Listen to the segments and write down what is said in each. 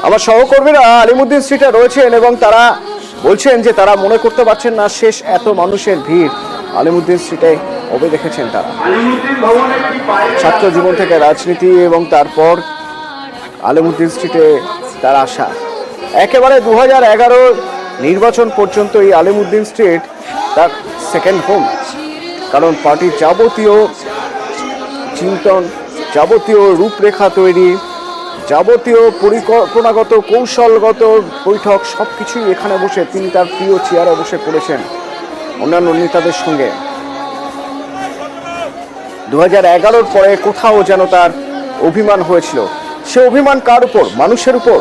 আমার সহকর্মীরা আলিমুদ্দিন স্ট্রিটে রয়েছেন এবং তারা বলছেন যে তারা মনে করতে পারছেন না শেষ এত মানুষের ভিড় আলিমুদ্দিন স্ট্রিটে কবে দেখেছেন তারা। ছাত্র জীবন থেকে রাজনীতি এবং তারপর আলিমুদ্দিন স্ট্রিটে তার আসা, একেবারে 2011 নির্বাচন পর্যন্ত এই আলিমুদ্দিন স্ট্রিট তার সেকেন্ড হোম। কারণ পার্টির যাবতীয় চিন্তন, যাবতীয় রূপরেখা তৈরি, যাবতীয় পরিকল্পনাগত কৌশলগত বৈঠক সবকিছুই এখানে বসে তিনি তার প্রিয় চেয়ারে বসে করেছেন অন্যান্য নেতাদের সঙ্গে। 2011 পরে কোথাও যেন তার অভিমান হয়েছিল। সে অভিমান কার উপর? মানুষের উপর,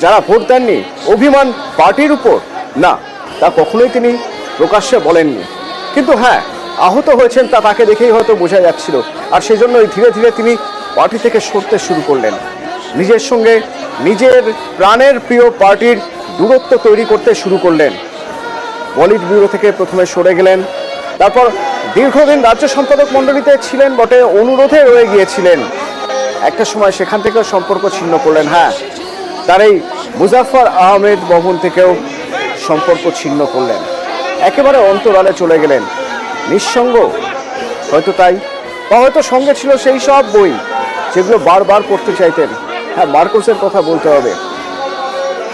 যারা ভোট দেননি। অভিমান পার্টির উপর না, তা কখনোই তিনি প্রকাশ্যে বলেননি। কিন্তু হ্যাঁ, আহত হয়েছেন তা তাকে দেখেই হয়তো বোঝা যাচ্ছিল। আর সেজন্যই ধীরে ধীরে তিনি পার্টি থেকে সরতে শুরু করলেন, নিজের সঙ্গে নিজের প্রাণের প্রিয় পার্টির দূরত্ব তৈরি করতে শুরু করলেন। পলিট ব্যুরো থেকে প্রথমে সরে গেলেন, তারপর দীর্ঘদিন রাজ্য সম্পাদক মণ্ডলীতে ছিলেন বটে, অনুরোধে রয়ে গিয়েছিলেন। একটা সময় সেখান থেকেও সম্পর্ক ছিন্ন করলেন। হ্যাঁ, তার এই মুজাফফর আহমেদ ভবন থেকেও সম্পর্ক ছিন্ন করলেন, একেবারে অন্তরালে চলে গেলেন, নিঃসঙ্গ হয়তো তাই, বা হয়তো সঙ্গে ছিল সেই সব বই যেগুলো বারবার পড়তে চাইতেন। হ্যাঁ, মার্কোসের কথা বলতে হবে।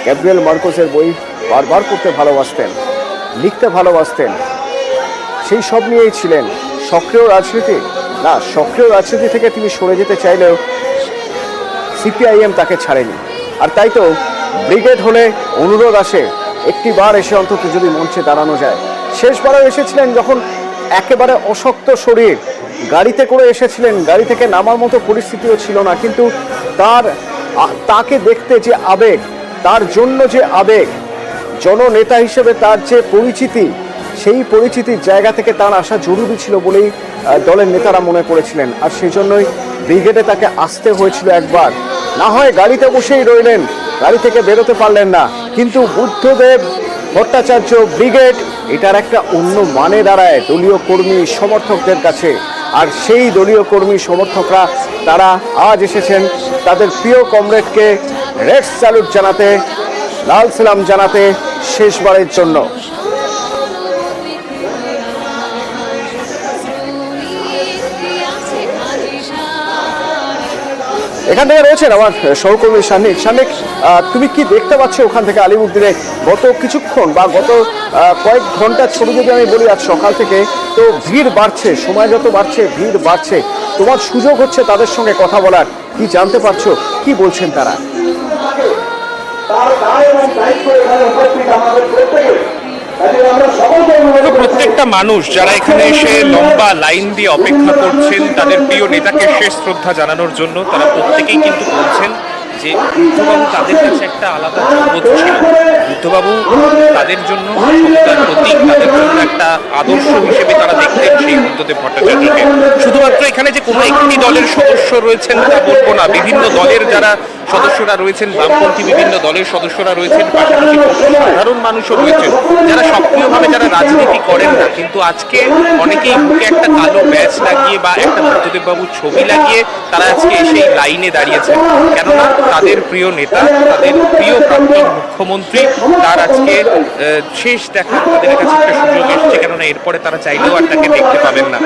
গ্যাব্রিয়েল মার্কোসের বই বারবার পড়তে ভালোবাসতেন, লিখতে ভালোবাসতেন। সেই সব নিয়েই ছিলেন। সক্রিয় রাজনীতি না, সক্রিয় রাজনীতি থেকে তিনি সরে যেতে চাইলেও সিপিআইএম তাকে ছাড়েনি। আর তাই তো ব্রিগেড হলে অনুরোধ আসে একটি বার এসে অন্তত যদি মঞ্চে দাঁড়ানো যায়। শেষবারও এসেছিলেন যখন একেবারে অশক্ত শরীর, গাড়িতে করে এসেছিলেন, গাড়ি থেকে নামার মতো পরিস্থিতিও ছিল না। কিন্তু তাকে দেখতে যে আবেগ, তার জন্য যে আবেগ, জননেতা হিসেবে তার যে পরিচিতি, সেই পরিচিতির জায়গা থেকে তার আসা জরুরি ছিল বলেই দলের নেতারা মনে করেছিলেন। আর সেই জন্যই ব্রিগেডে তাকে আসতে হয়েছিল একবার। না হয় গাড়িতে বসেই রইলেন, গাড়ি থেকে বেরোতে পারলেন না। কিন্তু বুদ্ধদেব ভট্টাচার্য ব্রিগেড, এটার একটা অন্য মানে দাঁড়ায় দলীয় কর্মী সমর্থকদের কাছে। আর সেই দলীয় কর্মী সমর্থকরা তারা আজ এসেছেন তাদের প্রিয় কমরেডকে রেড স্যালুট জানাতে, লাল সালাম জানাতে শেষবারের জন্য। এখান থেকে রয়েছেন আমার সহকর্মী শানিক। শানিক, তুমি কি দেখতে পাচ্ছ ওখান থেকে আলিমুদ্দিনে গত কিছুক্ষণ বা গত কয়েক ঘন্টার ছবি যদি আমি বলি, আজ সকাল থেকে তো ভিড় বাড়ছে, সময় যত বাড়ছে ভিড় বাড়ছে, তোমার সুযোগ হচ্ছে তাদের সঙ্গে কথা বলার। কি জানতে পারছো, কি বলছেন তারা? প্রত্যেকটা মানুষ যারা এখানে এসে লম্বা লাইন দিয়ে অপেক্ষা করছেন তাদের প্রিয় নেতাকে শেষ শ্রদ্ধা জানানোর জন্য, তারা প্রত্যেকেই কিন্তু বলছেন যে বুদ্ধবাবু তাদের কাছে একটা আলাদা জগৎ ছিল। বুদ্ধবাবু তাদের জন্য ক্ষমতার প্রতীক, তাদের জন্য একটা আদর্শ হিসেবে তারা দেখতেন সেই বুদ্ধদেব ভট্টাচার্যকে। শুধুমাত্র এখানে যে কোনো একটি দলের সদস্য রয়েছেন তা বলবো না, বিভিন্ন দলের যারা সদস্যরা রয়েছেন, বামপন্থী বিভিন্ন দলের সদস্যরা রয়েছেন, পাশাপাশি সাধারণ মানুষও রয়েছেন যারা সক্রিয়ভাবে যারা রাজনীতি করেন না, কিন্তু আজকে অনেকেই বুকে একটা কালো ব্যাচ লাগিয়ে বা একটা বুদ্ধদেব বাবুর ছবি লাগিয়ে তারা আজকে সেই লাইনে দাঁড়িয়েছেন। কেননা তাদের প্রিয় নেতা, তাদের প্রিয় প্রাক্তন মুখ্যমন্ত্রী, তার আজকে শেষ দেখা তাদের কাছে একটা সুযোগ এসছে। কেননা এরপরে তারা চাইলেও আর তাকে দেখতে পাবেন না।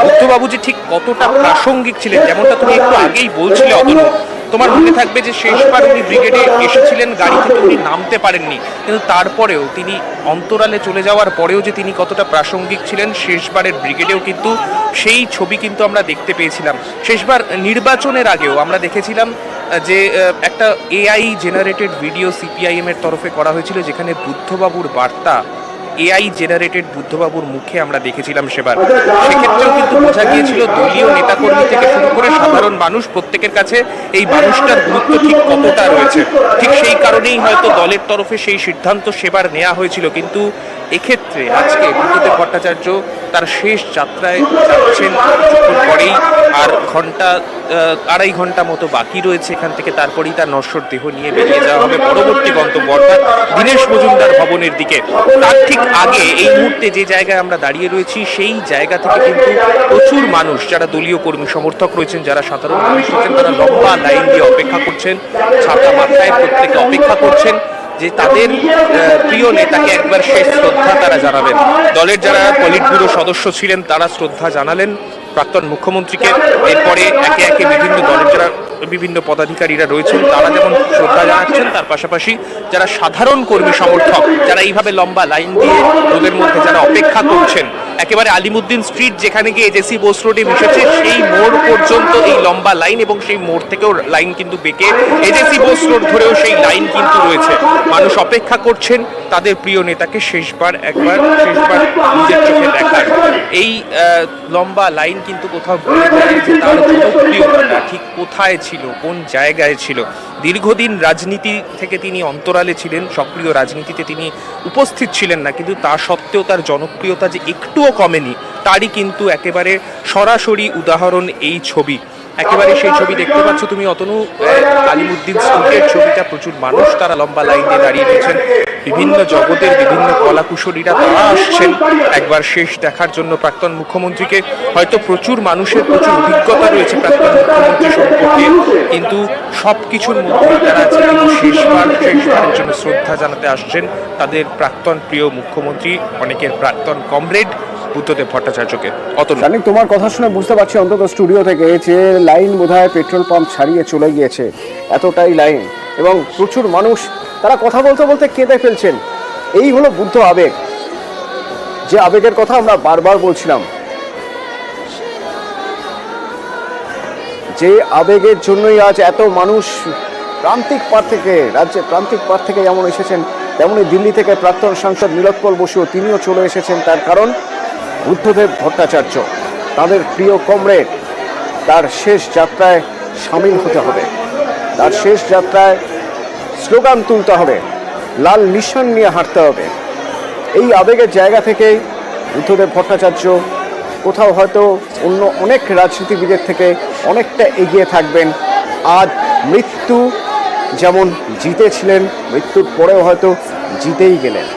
বুদ্ধবাবু যে ঠিক কতটা প্রাসঙ্গিক ছিলেন, যেমনটা তুমি একটু আগেই বলছিলে অতনু, তোমার মনে থাকবে যে শেষবার উনি ব্রিগেডে এসেছিলেন, গাড়ি থেকে উনি নামতে পারেননি, কিন্তু তারপরেও তিনি অন্তরালে চলে যাওয়ার পরেও যে তিনি কতটা প্রাসঙ্গিক ছিলেন, শেষবারের ব্রিগেডেও কিন্তু সেই ছবি কিন্তু আমরা দেখতে পেয়েছিলাম। শেষবার নির্বাচনের আগেও আমরা দেখেছিলাম যে একটা এআই জেনারেটেড ভিডিও সিপিআইএম এর তরফে করা হয়েছিল, যেখানে বুদ্ধবাবুর বার্তা এআই জেনারেটেড বুদ্ধবাবুর মুখে আমরা দেখেছিলাম সেবার। সেক্ষেত্রেও কিন্তু বোঝা গিয়েছিল দলীয় নেতাকর্মী থেকে শুরু করে সাধারণ মানুষ প্রত্যেকের কাছে এই মানুষটার গুরুত্ব ঠিক কতটা রয়েছে। ঠিক সেই কারণেই হয়তো দলের তরফে সেই সিদ্ধান্ত সেবার নেওয়া হয়েছিল। কিন্তু এক্ষেত্রে আজকে বুদ্ধদেব ভট্টাচার্য তার শেষ যাত্রায় যাচ্ছেন কিছুক্ষণ পরেই, আর আড়াই ঘন্টা মতো বাকি রয়েছে এখান থেকে, তারপরেই তার নশ্বর দেহ নিয়ে বেরিয়ে যাওয়া হবে পরবর্তী গন্তব্য অর্থাৎ দীনেশ মজুমদার ভবনের দিকে। তার ঠিক আগে এই মুহূর্তে যে জায়গায় আমরা দাঁড়িয়ে রয়েছি সেই জায়গা থেকে কিন্তু প্রচুর মানুষ, যারা দলীয় কর্মী সমর্থক রয়েছেন, যারা সাধারণ মানুষ রয়েছেন, তারা লম্বা লাইন দিয়ে অপেক্ষা করছেন, ছাতা মাথায় প্রত্যেকে অপেক্ষা করছেন যে তাদের প্রিয় নেতাকে একবার শেষ শ্রদ্ধা তারা জানাবেন। দলের যারা পলিট ব্যুরো সদস্য ছিলেন তারা শ্রদ্ধা জানালেন প্রাক্তন মুখ্যমন্ত্রীকে। এরপরে একে একে বিভিন্ন দলের যারা বিভিন্ন পদাধিকারীরা রয়েছেন তারা যেমন শ্রদ্ধা জানাচ্ছেন, তার পাশাপাশি যারা সাধারণ কর্মী সমর্থক, যারা এইভাবে লম্বা লাইন দিয়ে রোদের মধ্যে যারা অপেক্ষা করছেন, একেবারে আলিমুদ্দিন স্ট্রিট যেখানে গিয়ে জেসি বোস রোডে মিশেছে সেই মোড় পর্যন্ত এই লম্বা লাইন, এবং সেই মোড় থেকেও লাইন কিন্তু বেঁকে এজেসি বোস রোড ধরেও সেই লাইন কিন্তু রয়েছে। মানুষ অপেক্ষা করছেন তাদের প্রিয় নেতাকে শেষবার নিজের চোখে দেখার। এই লম্বা লাইন কিন্তু কোথাও বলে দেয় যে তার জনপ্রিয়তা ঠিক কোথায় ছিল, কোন জায়গায় ছিল। দীর্ঘদিন রাজনীতি থেকে তিনি অন্তরালে ছিলেন, সক্রিয় রাজনীতিতে তিনি উপস্থিত ছিলেন না, কিন্তু তা সত্ত্বেও তার জনপ্রিয়তা যে একটুও কমেনি তারই কিন্তু একেবারে সরাসরি উদাহরণ এই ছবি। একেবারে সেই ছবি দেখতে পাচ্ছ তুমি অতনু, আলিমুদ্দিন স্ট্রিটের ছবিটা। প্রচুর মানুষ তারা লম্বা লাইন দিয়ে দাঁড়িয়ে রয়েছেন, বিভিন্ন জগতের বিভিন্ন কলাকুশলীরা তারা আসছেন একবার শেষ দেখার জন্য প্রাক্তন মুখ্যমন্ত্রীকে। হয়তো প্রচুর মানুষের প্রচুর অভিজ্ঞতা রয়েছে প্রাক্তন মুখ্যমন্ত্রী সম্পর্কে, কিন্তু সব কিছুর মধ্যে তারা আছে কিন্তু শেষবারের জন্য শ্রদ্ধা জানাতে আসছেন তাদের প্রাক্তন প্রিয় মুখ্যমন্ত্রী, অনেকের প্রাক্তন কমরেড বুদ্ধদেব ভট্টাচার্যকে। জানি তোমার কথা শুনে বুঝতে পারছি অন্তত স্টুডিও থেকে যে লাইন বোধহয় পেট্রোল পাম্প ছাড়িয়ে চলে গিয়েছে, এতটাই লাইন, এবং প্রচুর মানুষ তারা কথা বলতে বলতে কেঁদে ফেলছেন। এই হলো বুদ্ধ আবেগ, যে আবেগের কথা আমরা বারবার বলছিলাম, যে আবেগের জন্যই আজ এত মানুষ প্রান্তিক পার থেকে, রাজ্যের প্রান্তিক পার থেকে যেমন এসেছেন, তেমনই দিল্লি থেকে প্রাক্তন সাংসদ নীলোৎপল বসুও তিনিও চলে এসেছেন। তার কারণ বুদ্ধদেব ভট্টাচার্য তাদের প্রিয় কমরেড, তার শেষ যাত্রায় সামিল হতে হবে, তার শেষ যাত্রায় স্লোগান তুলতে হবে, লাল নিশান নিয়ে হাঁটতে হবে। এই আবেগের জায়গা থেকেই বুদ্ধদেব ভট্টাচার্য কোথাও হয়তো অন্য অনেক রাজনীতিবিদের থেকে অনেকটা এগিয়ে থাকবেন। আজ মৃত্যু যেমন জিতেছিলেন, মৃত্যুর পরেও হয়তো জিতেই গেলেন।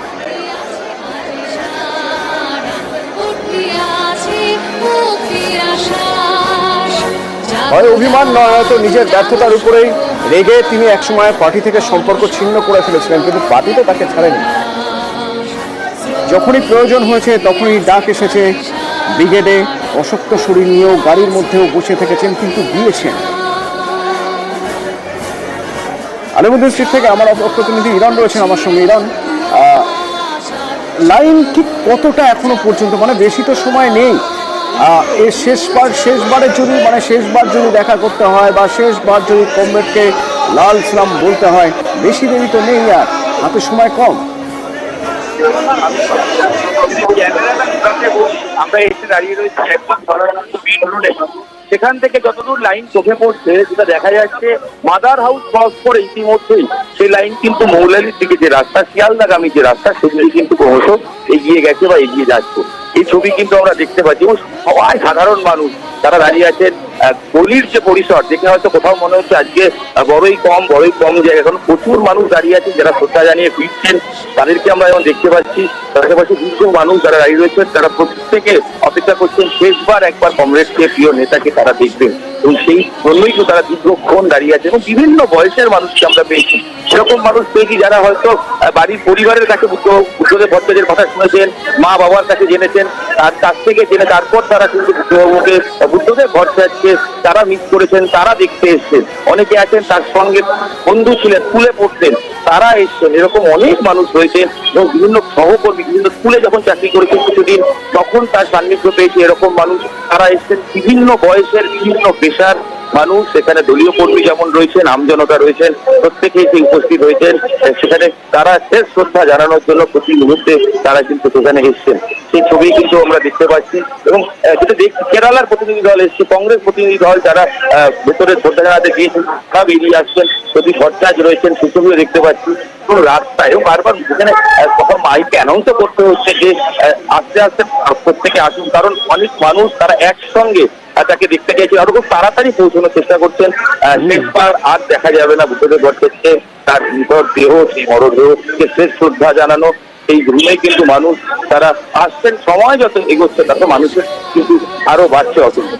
হয় অভিমান নয় হয়তো নিজের ব্যর্থতার উপরেই রেগে তিনি একসময় পার্টি থেকে সম্পর্ক ছিন্ন করে ফেলেছিলেন, কিন্তু পার্টি তো তাকে ছাড়েনি। যখনই প্রয়োজন হয়েছে তখনই ডাক এসেছে ব্রিগেডে, অশক্ত শরীর নিয়েও গাড়ির মধ্যেও বসে থেকেছেন, কিন্তু দিয়েছেন। আলিমুদ্দিন স্ট্রিট থেকে আমার প্রতিনিধি ইরান রয়েছেন আমার সঙ্গে। ইরান, লাইন ঠিক কতটা এখনো পর্যন্ত, মানে বেশি তো সময় নেই, এর শেষবার যদি দেখা করতে হয় বা শেষবার যদি কমরেডকে লাল সালাম বলতে হয়, বেশি দেরি তো নেই, আর হাতে সময় কম। আমরা এসে দাঁড়িয়ে রয়েছি সেখান থেকে যতদূর লাইন চোখে পড়ছে, যেটা দেখা যাচ্ছে মাদার হাউস ক্রস করে ইতিমধ্যেই সেই লাইন কিন্তু মৌলালির দিকে যে রাস্তা, শিয়ালদাগামী যে রাস্তা, সেদিকে কিন্তু ক্রমশ এগিয়ে গেছে বা এগিয়ে যাচ্ছে। এই ছবি কিন্তু আমরা দেখতে পাচ্ছি, এবং সবাই সাধারণ মানুষ তারা দাঁড়িয়ে আছেন। গলির যে পরিসর দেখে হয়তো কোথাও মনে হচ্ছে আজকে বড়ই কম জায়গা, কারণ প্রচুর মানুষ দাঁড়িয়ে আছেন যারা শ্রদ্ধা জানিয়ে ফিরছেন, তাদেরকে আমরা এখন দেখতে পাচ্ছি। পাশাপাশি দীর্ঘ মানুষ যারা দাঁড়িয়ে রয়েছেন তারা প্রত্যেকে অপেক্ষা করছেন শেষবার একবার কমরেডকে, প্রিয় নেতাকে তারা দেখবেন, এবং সেই জন্যই তো তারা দীর্ঘক্ষণ দাঁড়িয়ে আছে। এবং বিভিন্ন বয়সের মানুষকে আমরা পেয়েছি, সেরকম মানুষ পেয়েছি যারা হয়তো বাড়ির পরিবারের কাছে বুদ্ধদেব ভট্টাচার্যের কথা শুনেছেন, মা বাবার কাছে জেনেছেন, তার কাছ থেকে জেনে তারপর তারা কিন্তু বুদ্ধদেব ভট্টাচার্যকে তারা মিস করেছেন, তারা দেখতে এসছেন। অনেকে আছেন তার সঙ্গে বন্ধু ছিলেন, স্কুলে পড়তেন, তারা এসছেন। এরকম অনেক মানুষ রয়েছেন, এবং বিভিন্ন সহকর্মী বিভিন্ন স্কুলে যখন চাকরি করেছেন কিছুদিন, তখন তার সান্নিধ্য পেয়েছে এরকম মানুষ, তারা এসছেন। বিভিন্ন বয়সের, বিভিন্ন পেশার, মানুষ, সেখানে দলীয় কর্মী যেমন রয়েছেন, আমজনতা রয়েছেন, প্রত্যেকেই সেই উপস্থিত হয়েছেন। সেখানে তারা শেষ শ্রদ্ধা জানানোর জন্য প্রতি মুহূর্তে তারা কিন্তু সেখানে এসছেন, সেই ছবি কিন্তু আমরা দেখতে পাচ্ছি। এবং যেটা দেখছি, কেরালার প্রতিনিধি দল এসছে, কংগ্রেস প্রতিনিধি দল যারা ভেতরে শ্রদ্ধা জানাতে গিয়েছেন তারা বেরিয়ে আসছেন, প্রতি ভট্টাচার্য রয়েছেন, সেসবও দেখতে পাচ্ছি। কোনো রাস্তায় এবং বারবার সেখানে তখন মাইকে অ্যানাউন্সও করতে হচ্ছে যে আস্তে আস্তে প্রত্যেকে আসুন, কারণ অনেক মানুষ তারা একসঙ্গে তাকে দেখতে গিয়েছে, আরো খুব তাড়াতাড়ি পৌঁছানোর চেষ্টা করছেন। শেষবার আর দেখা যাবে না ভূপেন্দ্র ভট্টাচার্যকে, তার মৃতদেহ, সেই মরদেহকে শেষ শ্রদ্ধা জানানো, এই রুমে কিন্তু মানুষ তারা আসছেন। সময় যত এগোচ্ছে তত মানুষের কিন্তু আরো বাড়ছে অসুবিধা।